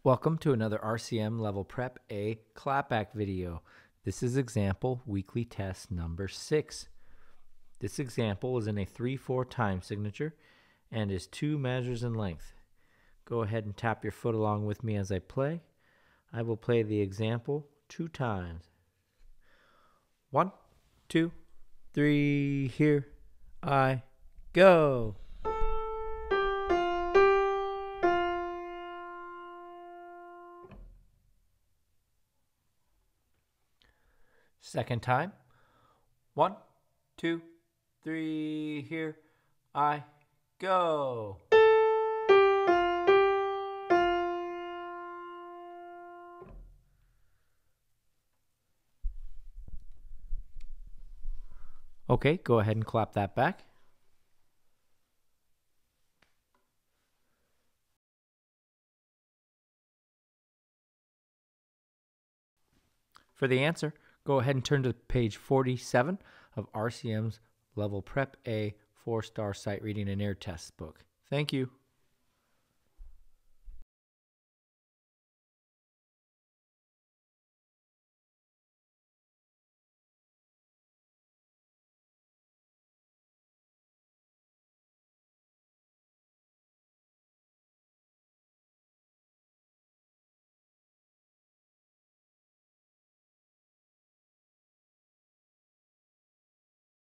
Welcome to another RCM Level Prep A Clapback video. This is example weekly test number 6. This example is in a 3/4 time signature and is 2 measures in length. Go ahead and tap your foot along with me as I play. I will play the example 2 times. 1, 2, 3, here I go. Second time. 1, 2, 3, here I go. Okay, go ahead and clap that back. For the answer, go ahead and turn to page 47 of RCM's Level Prep A 4-star sight reading and air test book. Thank you.